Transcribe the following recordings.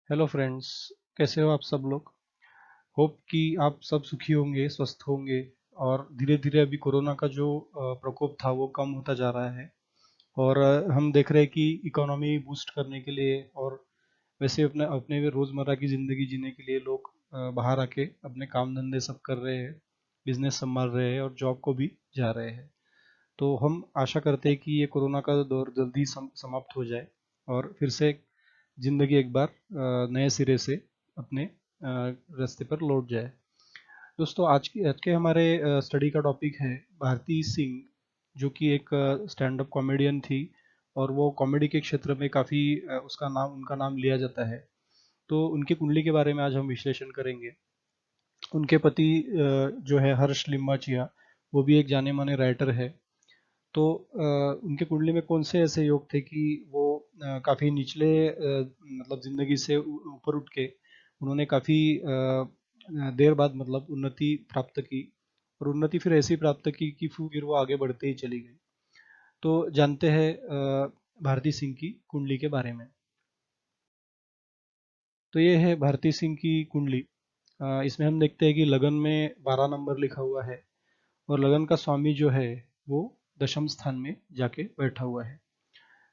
Hello friends. कैसे हो आप सब लोग। होप कि आप सब सुखी होंगे, स्वस्थ होंगे। और धीरे धीरे अभी कोरोना का जो प्रकोप था वो कम होता जा रहा है। और हम देख रहे हैं कि इकोनॉमी बूस्ट करने के लिए और वैसे अपने अपने रोज़मर्रा की ज़िंदगी जीने के लिए लोग बाहर आके अपने काम धंधे सब कर रहे हैं, बिजनेस संभाल रहे हैं और जॉब को भी जा रहे हैं। तो हम आशा करते हैं कि ये कोरोना का दौर जल्दी समाप्त हो जाए और फिर से ज़िंदगी एक बार नए सिरे से अपने रास्ते पर लौट जाए। दोस्तों, आज के हमारे स्टडी का टॉपिक है भारती सिंह, जो कि एक स्टैंड अप कॉमेडियन थी और वो कॉमेडी के क्षेत्र में काफ़ी उसका नाम उनका नाम लिया जाता है। तो उनकी कुंडली के बारे में आज हम विश्लेषण करेंगे। उनके पति जो है हर्ष लिम्बाचिया, वो भी एक जाने माने राइटर है। तो उनके कुंडली में कौन से ऐसे योग थे कि वो काफ़ी निचले मतलब ज़िंदगी से ऊपर उठ के उन्होंने काफ़ी देर बाद मतलब उन्नति प्राप्त की। और उन्नति फिर ऐसी प्राप्त की कि फिर वो आगे बढ़ते ही चली गई। तो जानते हैं भारती सिंह की कुंडली के बारे में। तो ये है भारती सिंह की कुंडली। इसमें हम देखते हैं कि लगन में 12 नंबर लिखा हुआ है और लगन का स्वामी जो है वो दशम स्थान में जाके बैठा हुआ है।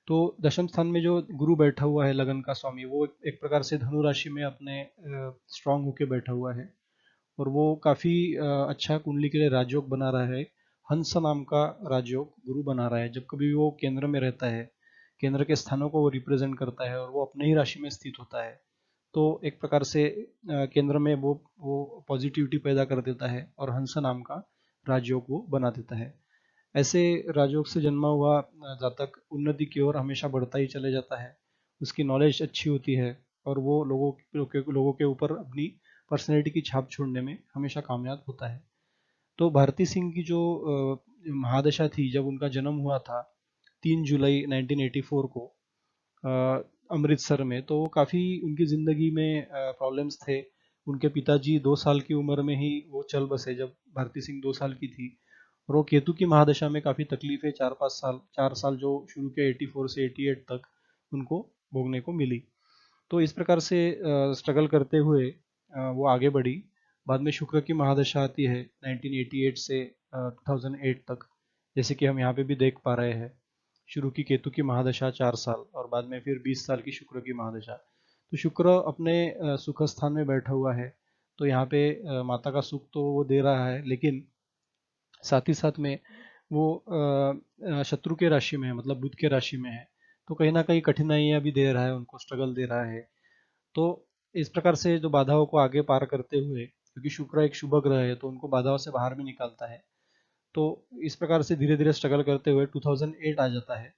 तो दशम स्थान में जो गुरु बैठा हुआ है लगन का स्वामी, वो एक प्रकार से धनु राशि में अपने स्ट्रांग होके बैठा हुआ है। और वो काफ़ी अच्छा कुंडली के लिए राजयोग बना रहा है। हंस नाम का राजयोग गुरु बना रहा है। जब कभी वो केंद्र में रहता है, केंद्र के स्थानों को वो रिप्रेजेंट करता है और वो अपने ही राशि में स्थित होता है, तो एक प्रकार से केंद्र में वो पॉजिटिविटी पैदा कर देता है और हंस नाम का राजयोग वो बना देता है। ऐसे राजयोग से जन्मा हुआ जातक उन्नति की ओर हमेशा बढ़ता ही चले जाता है। उसकी नॉलेज अच्छी होती है और वो लोगों के ऊपर अपनी पर्सनैलिटी की छाप छोड़ने में हमेशा कामयाब होता है। तो भारती सिंह की जो महादशा थी, जब उनका जन्म हुआ था 3 जुलाई 1984 को अमृतसर में, तो काफ़ी उनकी ज़िंदगी में प्रॉब्लम्स थे। उनके पिताजी 2 साल की उम्र में ही वो चल बसे जब भारती सिंह 2 साल की थी। और वो केतु की महादशा में काफ़ी तकलीफें 4 साल जो शुरू के 84 से 88 तक उनको भोगने को मिली। तो इस प्रकार से स्ट्रगल करते हुए वो आगे बढ़ी। बाद में शुक्र की महादशा आती है 1988 से 2008 तक, जैसे कि हम यहाँ पे भी देख पा रहे हैं। शुरू की केतु की महादशा 4 साल और बाद में फिर 20 साल की शुक्र की महादशा। तो शुक्र अपने सुख स्थान में बैठा हुआ है। तो यहाँ पे माता का सुख तो वो दे रहा है, लेकिन साथ ही साथ में वो शत्रु के राशि में है, मतलब बुध के राशि में है। तो कहीं ना कहीं कठिनाइयाँ भी दे रहा है, उनको स्ट्रगल दे रहा है। तो इस प्रकार से जो बाधाओं को आगे पार करते हुए, क्योंकि शुक्र एक शुभ ग्रह है तो उनको बाधाओं से बाहर भी निकालता है। तो इस प्रकार से धीरे धीरे स्ट्रगल करते हुए 2008 आ जाता है।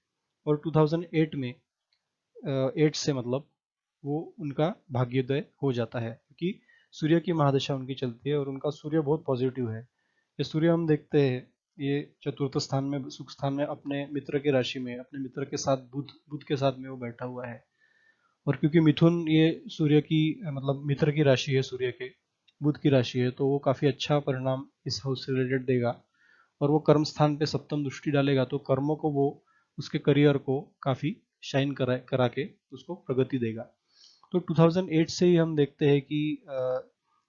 और 2008 में 8 से मतलब वो उनका भाग्योदय हो जाता है, क्योंकि सूर्य की महादशा उनकी चलती है और उनका सूर्य बहुत पॉजिटिव है। ये सूर्य हम देखते हैं, ये चतुर्थ स्थान में, सुख स्थान में, अपने मित्र की राशि में, अपने मित्र के साथ बुध बुध के साथ में वो बैठा हुआ है। और क्योंकि मिथुन ये सूर्य की मतलब मित्र की राशि है, सूर्य के बुध की राशि है, तो वो काफ़ी अच्छा परिणाम इस हाउस से रिलेटेड देगा। और वो कर्म स्थान पे सप्तम दृष्टि डालेगा तो कर्मों को वो उसके करियर को काफ़ी शाइन करा के उसको प्रगति देगा। तो 2008 से ही हम देखते हैं कि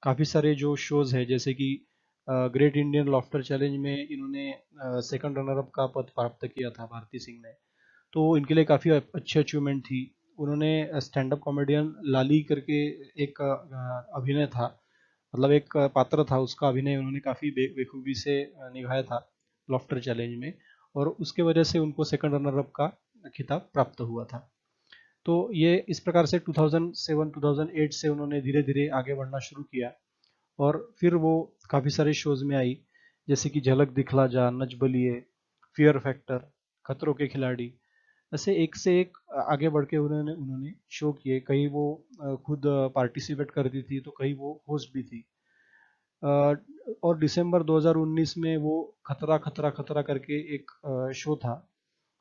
काफ़ी सारे जो शोज़ है, जैसे कि ग्रेट इंडियन लॉफ्टर चैलेंज में इन्होंने सेकंड रनर अप का पद प्राप्त किया था भारती सिंह ने। तो इनके लिए काफ़ी अच्छी अचीवमेंट थी। उन्होंने स्टैंड अप कॉमेडियन लाली करके एक अभिनय था, मतलब एक पात्र था, उसका अभिनय उन्होंने काफ़ी बेखूबी से निभाया था लॉफ्टर चैलेंज में। और उसके वजह से उनको सेकंड रनर अप का खिताब प्राप्त हुआ था। तो ये इस प्रकार से 2007-2008 से उन्होंने धीरे धीरे आगे बढ़ना शुरू किया। और फिर वो काफ़ी सारे शोज में आई, जैसे कि झलक दिखला जा, नच बलिए, फियर फैक्टर, खतरों के खिलाड़ी। ऐसे एक से एक आगे बढ़ के उन्होंने उन्होंने शो किए। कहीं वो खुद पार्टिसिपेट करती थी तो कहीं वो होस्ट भी थी। और दिसंबर 2019 में वो खतरा खतरा खतरा करके एक शो था,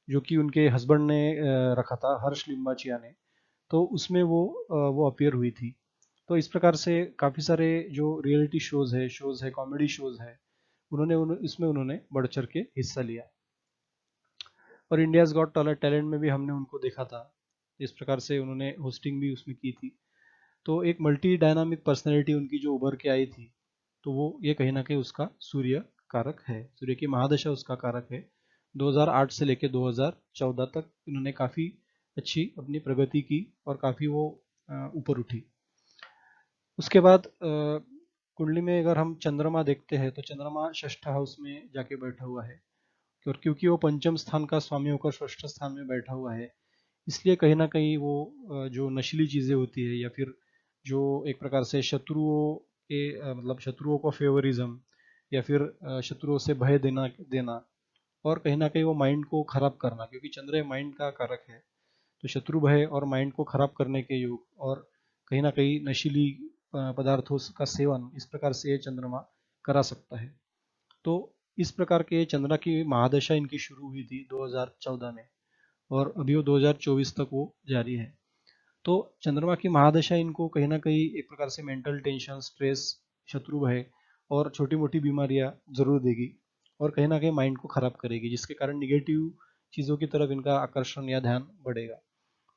जो कि उनके हस्बैंड ने रखा था, हर्ष लिम्बाचिया ने। तो उसमें वो अपीयर हुई थी। तो इस प्रकार से काफ़ी सारे जो रियलिटी शोज है, कॉमेडी शोज है, इसमें उन्होंने बढ़ चढ़ के हिस्सा लिया। और इंडियाज गॉट टैलेंट में भी हमने उनको देखा था। इस प्रकार से उन्होंने होस्टिंग भी उसमें की थी। तो एक मल्टी डायनामिक पर्सनैलिटी उनकी जो उभर के आई थी, तो वो ये कहीं ना कहीं उसका सूर्य कारक है, सूर्य की महादशा उसका कारक है। 2008 से लेकर 2014 तक इन्होंने काफ़ी अच्छी अपनी प्रगति की और काफ़ी वो ऊपर उठी। उसके बाद कुंडली में अगर हम चंद्रमा देखते हैं तो चंद्रमा षष्ठ हाउस में जाके बैठा हुआ है, और क्योंकि वो पंचम स्थान का स्वामी होकर षष्ठ स्थान में बैठा हुआ है, इसलिए कहीं ना कहीं वो जो नशीली चीज़ें होती है या फिर जो एक प्रकार से शत्रुओं के मतलब शत्रुओं को फेवरिज्म या फिर शत्रुओं से भय देना देना और कहीं ना कहीं वो माइंड को खराब करना, क्योंकि चंद्र माइंड का कारक है, तो शत्रु भय और माइंड को खराब करने के योग और कहीं ना कहीं नशीली पदार्थों का सेवन, इस प्रकार से ये चंद्रमा करा सकता है। तो इस प्रकार के चंद्रमा की महादशा इनकी शुरू हुई थी 2014 में, और अभी वो 2024 तक वो जारी है। तो चंद्रमा की महादशा इनको कहीं ना कहीं एक प्रकार से मेंटल टेंशन, स्ट्रेस, शत्रु भय और छोटी मोटी बीमारियां जरूर देगी और कहीं ना कहीं माइंड को खराब करेगी, जिसके कारण निगेटिव चीज़ों की तरफ इनका आकर्षण या ध्यान बढ़ेगा।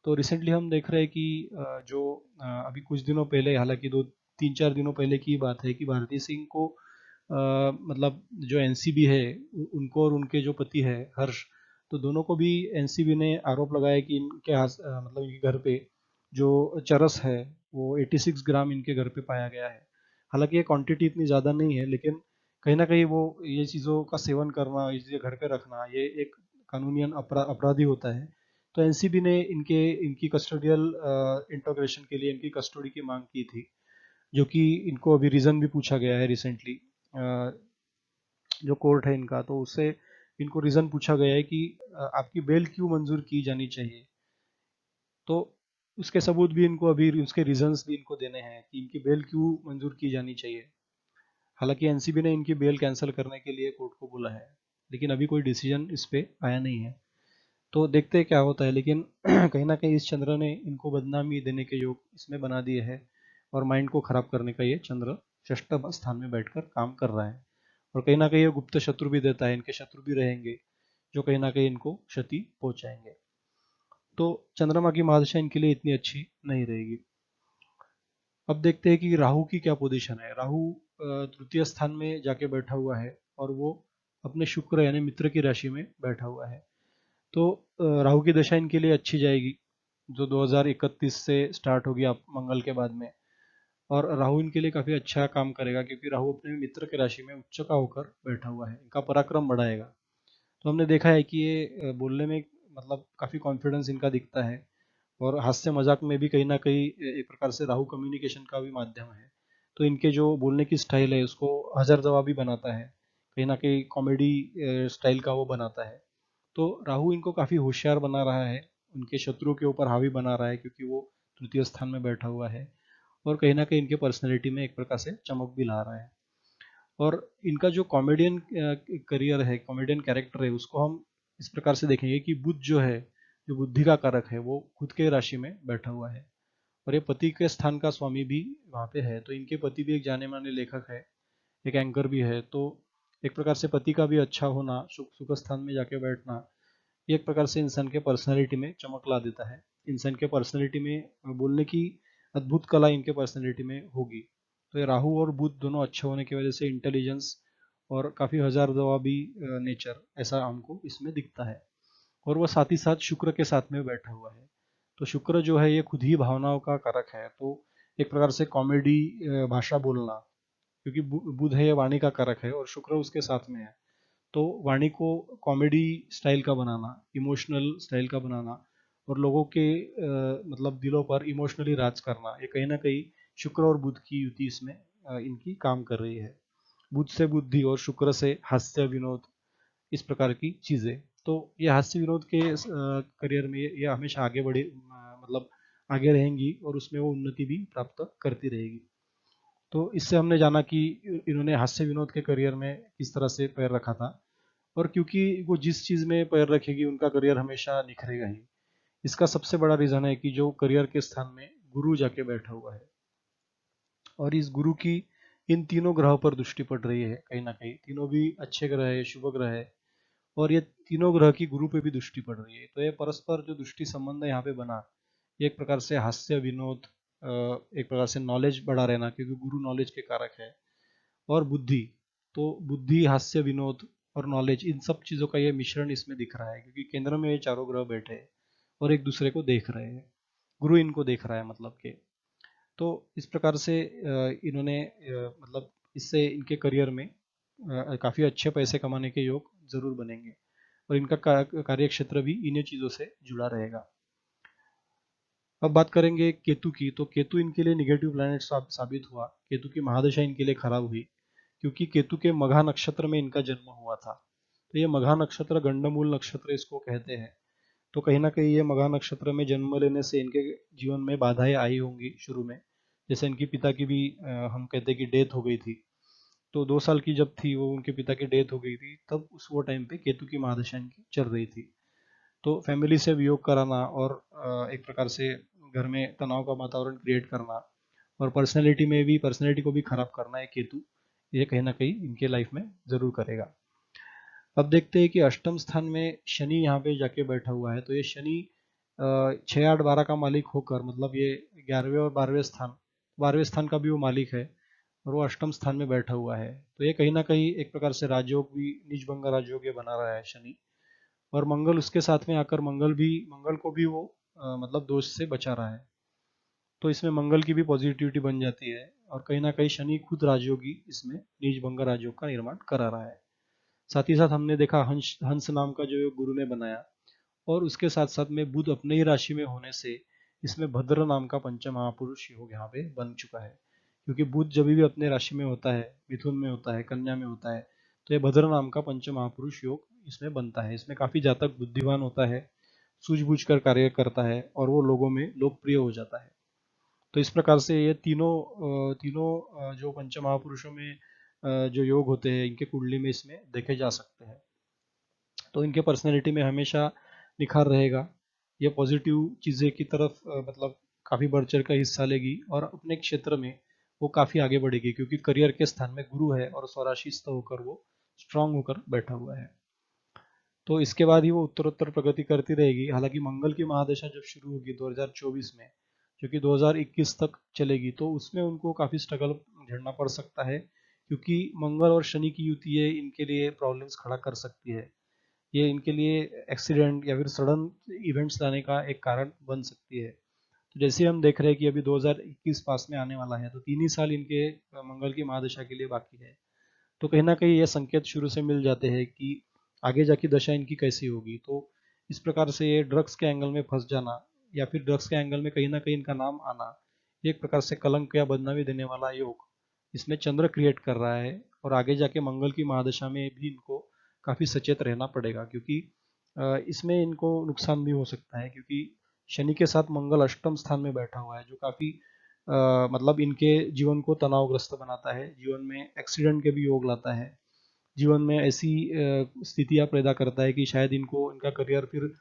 तो रिसेंटली हम देख रहे हैं कि जो अभी कुछ दिनों पहले, हालांकि 2-3-4 दिनों पहले की बात है कि भारती सिंह को मतलब जो एनसीबी है उनको और उनके जो पति है हर्ष, तो दोनों को भी एनसीबी ने आरोप लगाया कि इनके मतलब इनके घर पे जो चरस है वो 86 ग्राम इनके घर पे पाया गया है। हालांकि ये क्वांटिटी इतनी ज़्यादा नहीं है, लेकिन कहीं ना कहीं वो ये चीज़ों का सेवन करना, ये चीज़ें घर पे रखना, ये एक कानूनियन अपराधी होता है। तो एनसीबी ने इनकी कस्टोडियल इंटोग्रेशन के लिए इनकी कस्टडी की मांग की थी, जो कि इनको अभी रीज़न भी पूछा गया है रिसेंटली। जो कोर्ट है इनका, तो उससे इनको रीज़न पूछा गया है कि आपकी बेल क्यों मंजूर की जानी चाहिए। तो उसके सबूत भी इनको अभी, उसके रीजंस भी इनको देने हैं कि इनकी बेल क्यों मंजूर की जानी चाहिए। हालांकि एनसीबी ने इनकी बेल कैंसिल करने के लिए कोर्ट को बोला है, लेकिन अभी कोई डिसीजन इस पे आया नहीं है। तो देखते हैं क्या होता है, लेकिन कहीं ना कहीं इस चंद्र ने इनको बदनामी देने के योग इसमें बना दिए है, और माइंड को खराब करने का ये चंद्र षष्ठ स्थान में बैठकर काम कर रहा है। और कहीं ना कहीं ये गुप्त शत्रु भी देता है, इनके शत्रु भी रहेंगे जो कहीं ना कहीं इनको क्षति पहुंचाएंगे। तो चंद्रमा की महादशा इनके लिए इतनी अच्छी नहीं रहेगी। अब देखते हैं कि राहु की क्या पोजीशन है। राहु तृतीय स्थान में जाके बैठा हुआ है और वो अपने शुक्र यानी मित्र की राशि में बैठा हुआ है। तो राहु की दशा इनके लिए अच्छी जाएगी, जो 2031 से स्टार्ट होगी आप मंगल के बाद में। और राहु इनके लिए काफी अच्छा काम करेगा, क्योंकि राहु अपने मित्र की राशि में उच्च का होकर बैठा हुआ है, इनका पराक्रम बढ़ाएगा। तो हमने देखा है कि ये बोलने में मतलब काफी कॉन्फिडेंस इनका दिखता है, और हास्य मजाक में भी कहीं ना कहीं एक प्रकार से राहु कम्युनिकेशन का भी माध्यम है। तो इनके जो बोलने की स्टाइल है उसको हजर जवाबी बनाता है, कहीं ना कहीं कॉमेडी स्टाइल का वो बनाता है। तो राहु इनको काफी होशियार बना रहा है, उनके शत्रुओं के ऊपर हावी बना रहा है, क्योंकि वो तृतीय स्थान में बैठा हुआ है, और कहीं ना कहीं इनके पर्सनैलिटी में एक प्रकार से चमक भी ला रहा है। और इनका जो कॉमेडियन करियर है, कॉमेडियन कैरेक्टर है, उसको हम इस प्रकार से देखेंगे कि बुध जो है, जो बुद्धि का कारक है, वो खुद के राशि में बैठा हुआ है, और ये पति के स्थान का स्वामी भी वहाँ पे है। तो इनके पति भी एक जाने माने लेखक है, एक एंकर भी है। तो एक प्रकार से पति का भी अच्छा होना, सुख स्थान में जाके बैठना, ये एक प्रकार से इंसान के पर्सनैलिटी में चमक ला देता है। इंसान के पर्सनैलिटी में बोलने की अद्भुत कला इनके पर्सनैलिटी में होगी। तो ये राहु और बुध दोनों अच्छे होने की वजह से इंटेलिजेंस और काफ़ी हजार जवाबी नेचर ऐसा हमको इसमें दिखता है। और वह साथ ही साथ शुक्र के साथ में बैठा हुआ है। तो शुक्र जो है ये खुद ही भावनाओं का कारक है, तो एक प्रकार से कॉमेडी भाषा बोलना, क्योंकि बुध है ये वाणी का कारक है और शुक्र उसके साथ में है। तो वाणी को कॉमेडी स्टाइल का बनाना, इमोशनल स्टाइल का बनाना, और लोगों के मतलब दिलों पर इमोशनली राज करना, ये कहीं ना कहीं शुक्र और बुध की युति इसमें इनकी काम कर रही है। बुध से बुद्धि और शुक्र से हास्य विनोद, इस प्रकार की चीजें। तो ये हास्य विनोद के करियर में ये हमेशा आगे बढ़े, मतलब आगे रहेंगी और उसमें वो उन्नति भी प्राप्त करती रहेगी। तो इससे हमने जाना कि इन्होंने हास्य विनोद के करियर में किस तरह से पैर रखा था, और क्योंकि वो जिस चीज में पैर रखेगी उनका करियर हमेशा निखरेगा ही। इसका सबसे बड़ा रीजन है कि जो करियर के स्थान में गुरु जाके बैठा हुआ है, और इस गुरु की इन तीनों ग्रहों पर दृष्टि पड़ रही है। कहीं ना कहीं तीनों भी अच्छे ग्रह है, शुभ ग्रह है, और ये तीनों ग्रह की गुरु पे भी दृष्टि पड़ रही है। तो ये परस्पर जो दृष्टि संबंध है यहाँ पे बना, ये एक प्रकार से हास्य विनोद एक प्रकार से नॉलेज बढ़ा रहना, क्योंकि गुरु नॉलेज के कारक है, और बुद्धि, तो बुद्धि, हास्य, विनोद और नॉलेज, इन सब चीज़ों का ये मिश्रण इसमें दिख रहा है, क्योंकि केंद्र में ये चारों ग्रह बैठे हैं और एक दूसरे को देख रहे हैं, गुरु इनको देख रहा है मतलब के। तो इस प्रकार से इन्होंने मतलब इससे इनके करियर में काफ़ी अच्छे पैसे कमाने के योग जरूर बनेंगे, और इनका कार्य क्षेत्र भी इन्हीं चीज़ों से जुड़ा रहेगा। अब बात करेंगे केतु की, तो केतु इनके लिए निगेटिव प्लैनेट साबित हुआ। केतु की महादशा इनके लिए खराब हुई, क्योंकि केतु के मघा नक्षत्र में इनका जन्म हुआ था। तो ये मघा नक्षत्र गंडमूल नक्षत्र इसको कहते हैं। तो कहीं ना कहीं ये मघा नक्षत्र में जन्म लेने से इनके जीवन में बाधाएं आई होंगी शुरू में, जैसे इनके पिता की भी हम कहते हैं कि डेथ हो गई थी। तो 2 साल की जब थी वो, उनके पिता की डेथ हो गई थी, तब उस वो टाइम पे केतु की महादशा इनकी चल रही थी। तो फैमिली से वियोग कराना और एक प्रकार से घर में तनाव का वातावरण क्रिएट करना, और पर्सनैलिटी को भी खराब करना है केतु, ये कहीं ना कहीं इनके लाइफ में जरूर करेगा। अब देखते हैं कि अष्टम स्थान में शनि यहाँ पे जाके बैठा हुआ है। तो ये शनि 6, 8, 12 का मालिक होकर, मतलब ये 11वें और 12वें स्थान का भी वो मालिक है, और वो अष्टम स्थान में बैठा हुआ है। तो ये कहीं ना कहीं एक प्रकार से राजयोग भी, निजभंग राजयोग ये बना रहा है शनि। और मंगल उसके साथ में आकर, मंगल को भी वो मतलब दोष से बचा रहा है। तो इसमें मंगल की भी पॉजिटिविटी बन जाती है, और कहीं ना कहीं शनि खुद राजयोगी इसमें निजभंग राजयोग का निर्माण करा रहा है। साथ ही साथ हमने देखा हंस हंस नाम का जो गुरु ने बनाया, और उसके साथ साथ में बुध अपने ही राशि में होने से इसमें भद्र नाम का पंचमहापुरुष योग यहाँ पे बन चुका है। क्योंकि बुध जब भी अपने राशि में होता है, मिथुन में होता है, कन्या में होता है, तो ये भद्र नाम का पंचमहापुरुष योग इसमें बनता है। इसमें काफी जातक बुद्धिमान होता है, सूझबूझ कर कार्य करता है, और वो लोगों में लोकप्रिय हो जाता है। तो इस प्रकार से ये तीनों जो पंचमहापुरुषों में जो योग होते हैं, इनके कुंडली में इसमें देखे जा सकते हैं। तो इनके पर्सनैलिटी में हमेशा निखार रहेगा। ये पॉजिटिव चीज़ें की तरफ मतलब काफ़ी बढ़ चढ़ कर हिस्सा लेगी, और अपने क्षेत्र में वो काफ़ी आगे बढ़ेगी, क्योंकि करियर के स्थान में गुरु है और स्वराशिस्त होकर वो स्ट्रांग होकर बैठा हुआ है। तो इसके बाद ही वो उत्तरोत्तर प्रगति करती रहेगी। हालांकि मंगल की महादशा जब शुरू होगी 2024 में, जो कि 2021 तक चलेगी, तो उसमें उनको काफ़ी स्ट्रगल झेलना पड़ सकता है, क्योंकि मंगल और शनि की युति है, इनके लिए प्रॉब्लम्स खड़ा कर सकती है। ये इनके लिए एक्सीडेंट या फिर सडन इवेंट्स लाने का एक कारण बन सकती है। तो जैसे हम देख रहे हैं कि अभी 2021 पास में आने वाला है, तो 3 ही साल इनके मंगल की महादशा के लिए बाकी है। तो कहीं ना कहीं ये संकेत शुरू से मिल जाते हैं कि आगे जाके दशा इनकी कैसी होगी। तो इस प्रकार से ये ड्रग्स के एंगल में फंस जाना, या फिर ड्रग्स के एंगल में कहीं ना कहीं इनका नाम आना, एक प्रकार से कलंक या बदनामी देने वाला योग इसमें चंद्र क्रिएट कर रहा है। और आगे जाके मंगल की महादशा में भी इनको काफ़ी सचेत रहना पड़ेगा, क्योंकि इसमें इनको नुकसान भी हो सकता है, क्योंकि शनि के साथ मंगल अष्टम स्थान में बैठा हुआ है, जो काफ़ी मतलब इनके जीवन को तनावग्रस्त बनाता है, जीवन में एक्सीडेंट के भी योग लाता है, जीवन में ऐसी स्थितियां पैदा करता है कि शायद इनको, इनका करियर फिर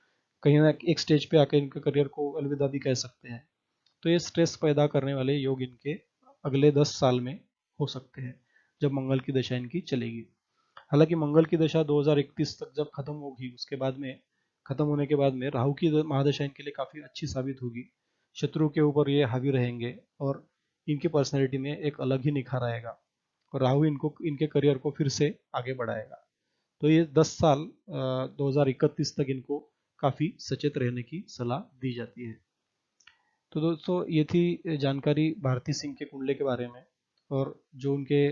कहीं ना एक स्टेज पे आकर इनका करियर को अलविदा भी कह सकते हैं। तो ये स्ट्रेस पैदा करने वाले योग इनके अगले 10 साल में हो सकते हैं, जब मंगल की दशा इनकी चलेगी। हालांकि मंगल की दशा 2031 तक जब खत्म होगी, उसके बाद में, खत्म होने के बाद में राहु की महादशा इनके लिए काफी अच्छी साबित होगी। शत्रु के ऊपर ये हावी रहेंगे, और इनकी पर्सनैलिटी में एक अलग ही निखार आएगा, और राहु इनको, इनके करियर को फिर से आगे बढ़ाएगा। तो ये 10 साल 2031 तक इनको काफी सचेत रहने की सलाह दी जाती है। तो दोस्तों ये थी जानकारी भारती सिंह के कुंडली के बारे में, और जो उनके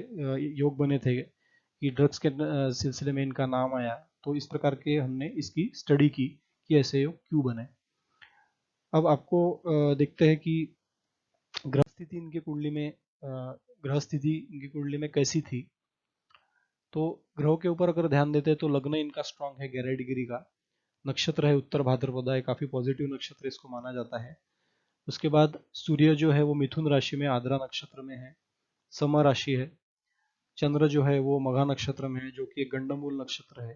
योग बने थे कि ड्रग्स के सिलसिले में इनका नाम आया। तो इस प्रकार के हमने इसकी स्टडी की कि ऐसे योग क्यों बने। अब आपको देखते हैं कि ग्रह स्थिति इनकी कुंडली में ग्रह स्थिति इनकी कुंडली में कैसी थी। तो ग्रहों के ऊपर अगर ध्यान देते हैं, तो लग्न इनका स्ट्रांग है 11 डिग्री का, नक्षत्र है उत्तर भाद्रपदा है, काफी पॉजिटिव नक्षत्र इसको माना जाता है। उसके बाद सूर्य जो है वो मिथुन राशि में आद्रा नक्षत्र में है, सम राशि है। चंद्र जो है वो मघा नक्षत्र में है, जो कि एक गंडमूल नक्षत्र है।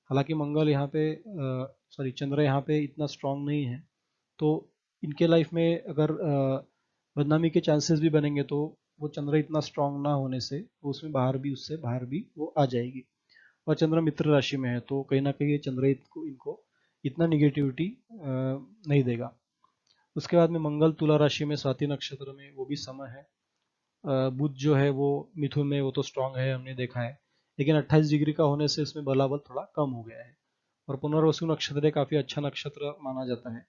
हालांकि मंगल यहाँ पे चंद्र यहाँ पे इतना स्ट्रांग नहीं है। तो इनके लाइफ में अगर बदनामी के चांसेस भी बनेंगे, तो वो चंद्र इतना स्ट्रांग ना होने से वो उसमें बाहर भी, उससे बाहर भी वो आ जाएगी। और चंद्र मित्र राशि में है, तो कहीं ना कहीं ये चंद्र इनको इतना निगेटिविटी नहीं देगा। उसके बाद में मंगल तुला राशि में स्वाति नक्षत्र में, वो भी समय है। बुध जो है वो मिथुन में, वो तो स्ट्रांग है हमने देखा है, लेकिन 28 डिग्री का होने से इसमें बलाबल थोड़ा कम हो गया है। और पुनर्वसु नक्षत्र काफी अच्छा नक्षत्र माना जाता है।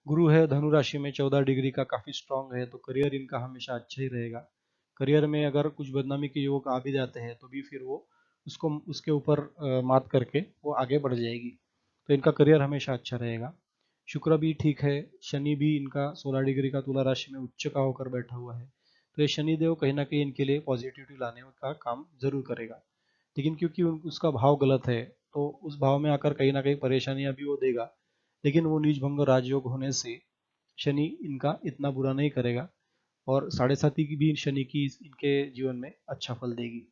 गुरु है धनु राशि में 14 डिग्री का, काफी स्ट्रांग है, तो करियर इनका हमेशा अच्छा ही रहेगा। करियर में अगर कुछ बदनामी के योग आ भी जाते हैं तो भी फिर वो उसको उसके ऊपर मात करके वो आगे बढ़ जाएगी, तो इनका करियर हमेशा अच्छा रहेगा। शुक्र भी ठीक है, शनि भी इनका 16 डिग्री का तुला राशि में उच्च का होकर बैठा हुआ है, तो ये शनिदेव कहीं ना कहीं इनके लिए पॉजिटिविटी लाने का काम जरूर करेगा। लेकिन क्योंकि उसका भाव गलत है, तो उस भाव में आकर कहीं ना कहीं परेशानियां भी वो देगा। लेकिन वो नीच भंग राजयोग होने से शनि इनका इतना बुरा नहीं करेगा, और साढ़े साथी की भी शनि की इनके जीवन में अच्छा फल देगी।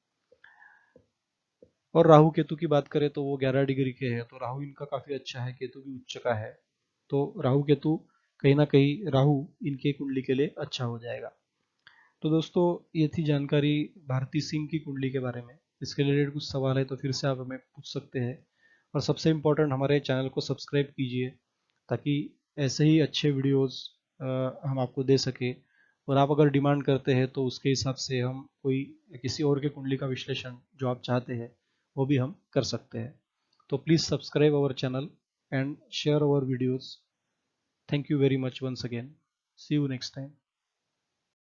और राहु केतु की बात करें तो वो 11 डिग्री के हैं, तो राहु इनका काफी अच्छा है, केतु भी उच्च का है, तो राहु केतु कहीं ना कहीं राहु इनके कुंडली के लिए अच्छा हो जाएगा। तो दोस्तों, ये थी जानकारी भारती सिंह की कुंडली के बारे में। इसके रिलेटेड कुछ सवाल है तो फिर से आप हमें पूछ सकते हैं। और सबसे इम्पोर्टेंट, हमारे चैनल को सब्सक्राइब कीजिए, ताकि ऐसे ही अच्छे वीडियोस हम आपको दे सके। और आप अगर डिमांड करते हैं तो उसके हिसाब से हम कोई किसी और के कुंडली का विश्लेषण जो आप चाहते हैं वो भी हम कर सकते हैं। तो please subscribe our channel and share our videos. Thank you very much once again. See you next time.